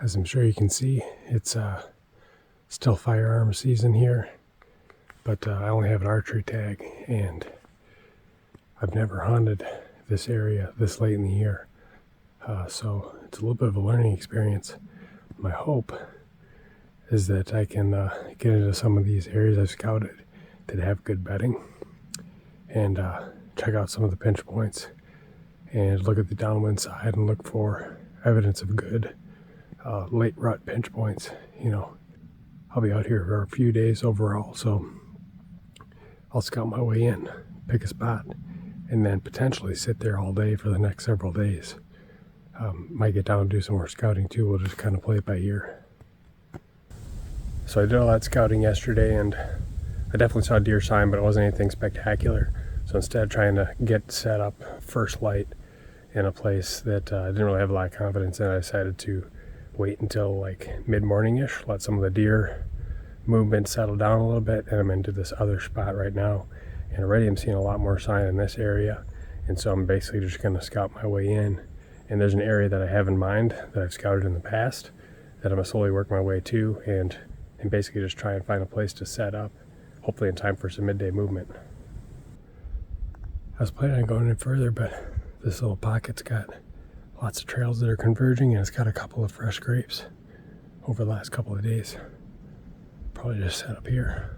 As I'm sure you can see, it's still firearm season here, but I only have an archery tag, and I've never hunted this area this late in the year, so it's a little bit of a learning experience. My hope is that I can get into some of these areas I've scouted that have good bedding and check out some of the pinch points and look at the downwind side and look for evidence of good late rut pinch points. I'll be out here for a few days overall, so I'll scout my way in, pick a spot, and then potentially sit there all day for the next several days. Might get down and do some more scouting too. We'll just kind of play it by ear. So I did all that scouting yesterday, and I definitely saw deer sign, but it wasn't anything spectacular. So instead of trying to get set up first light in a place that I didn't really have a lot of confidence in, I decided to wait until like mid-morning-ish, let some of the deer movement settle down a little bit, and I'm into this other spot right now. And already I'm seeing a lot more sign in this area, and so I'm basically just going to scout my way in. And there's an area that I have in mind that I've scouted in the past that I'm going to slowly work my way to, and basically just try and find a place to set up, hopefully in time for some midday movement. I was planning on going in further, but this little pocket's got lots of trails that are converging, and it's got a couple of fresh grapes over the last couple of days. Probably just set up here.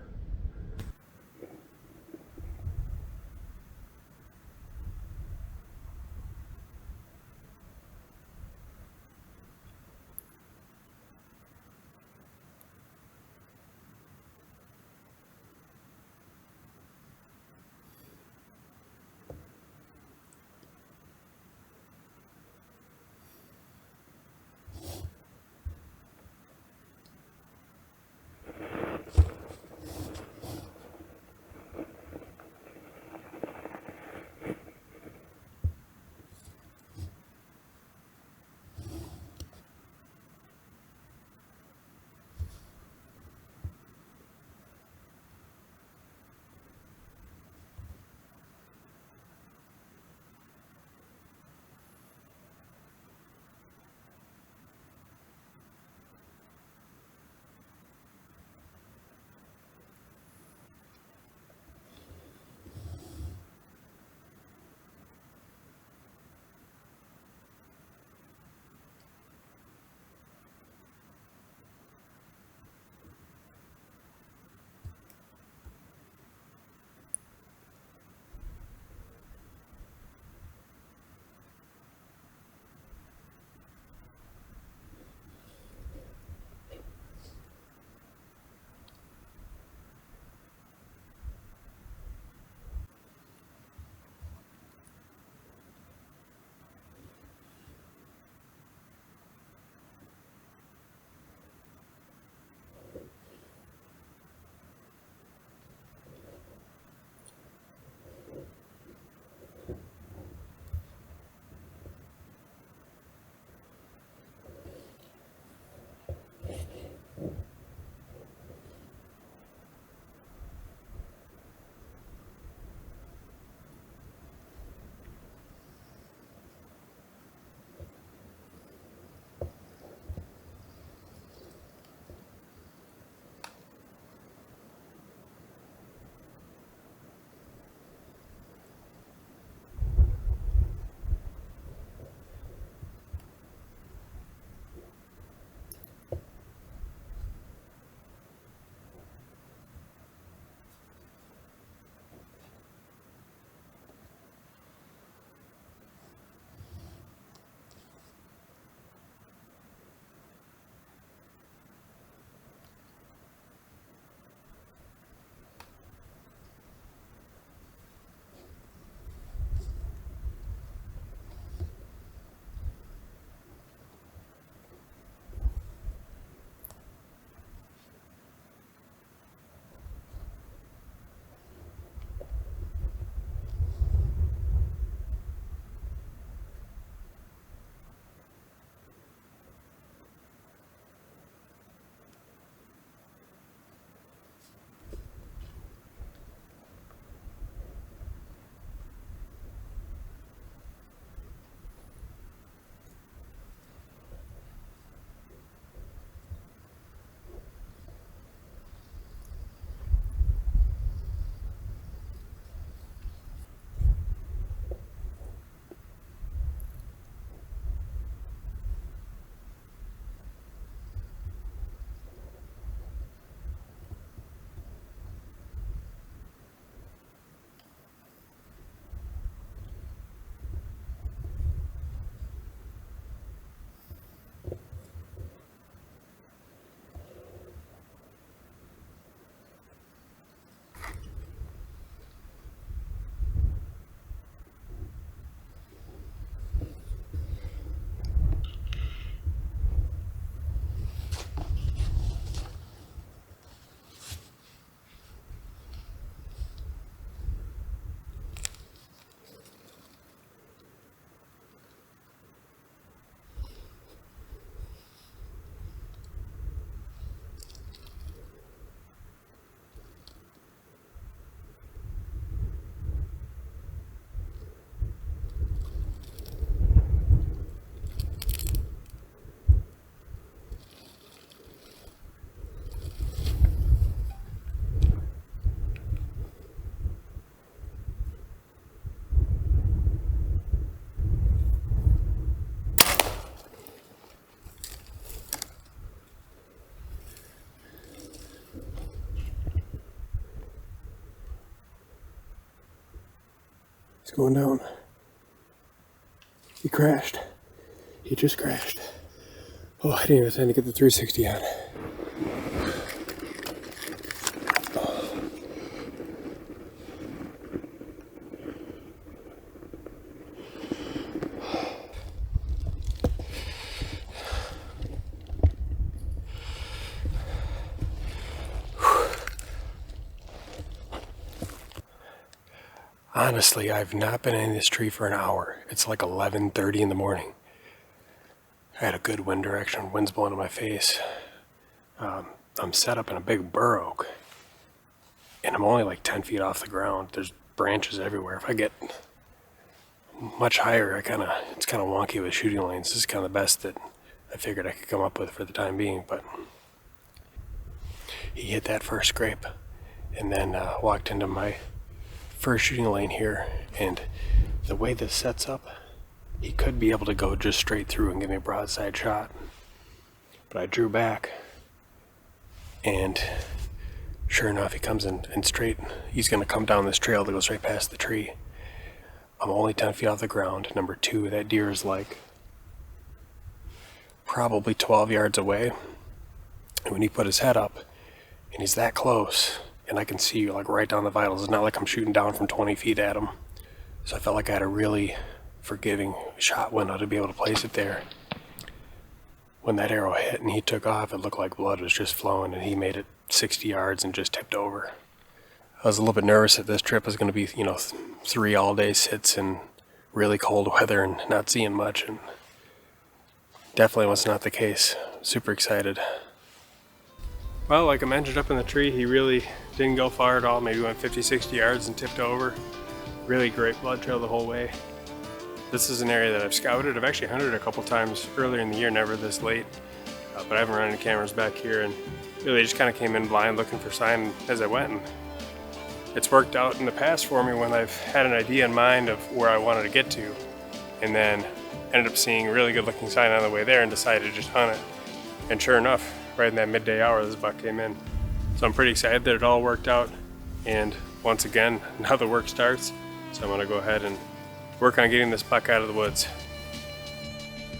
It's going down. He crashed. He just crashed. Oh, I didn't even have time to get the 360 on. Honestly, I've not been in this tree for an hour. It's like 11:30 in the morning. I had a good wind direction, wind's blowing in my face. I'm set up in a big bur oak, and I'm only like 10 feet off the ground. There's branches everywhere. If I get much higher, it's kind of wonky with shooting lanes. This is kind of the best that I figured I could come up with for the time being, but he hit that first scrape and then walked into my first shooting lane here, and the way this sets up, he could be able to go just straight through and give me a broadside shot. But I drew back, and sure enough, he comes in straight. He's going to come down this trail that goes right past the tree. I'm only 10 feet off the ground. Number two, that deer is like probably 12 yards away. And when he put his head up, and he's that close, and I can see like right down the vitals. It's not like I'm shooting down from 20 feet at him. So I felt like I had a really forgiving shot window to be able to place it there. When that arrow hit and he took off, it looked like blood was just flowing, and he made it 60 yards and just tipped over. I was a little bit nervous that this trip was going to be, 3 all-day sits in really cold weather and not seeing much, and definitely was not the case. Super excited. Well, like I mentioned up in the tree, he really didn't go far at all. Maybe went 50, 60 yards and tipped over. Really great blood trail the whole way. This is an area that I've scouted. I've actually hunted a couple times earlier in the year, never this late. But I haven't run any cameras back here, and really just kind of came in blind looking for sign as I went. And it's worked out in the past for me when I've had an idea in mind of where I wanted to get to, and then ended up seeing a really good looking sign on the way there and decided to just hunt it. And sure enough, right in that midday hour, this buck came in. So I'm pretty excited that it all worked out. And once again, now the work starts. So I'm gonna go ahead and work on getting this buck out of the woods.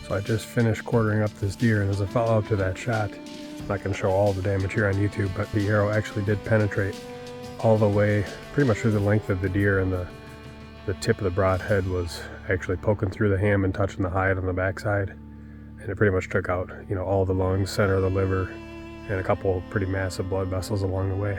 So I just finished quartering up this deer, and as a follow-up to that shot, I'm not gonna show all the damage here on YouTube, but the arrow actually did penetrate all the way, pretty much through the length of the deer, and the tip of the broadhead was actually poking through the ham and touching the hide on the backside. And it pretty much took out, all the lungs, center of the liver, and a couple pretty massive blood vessels along the way.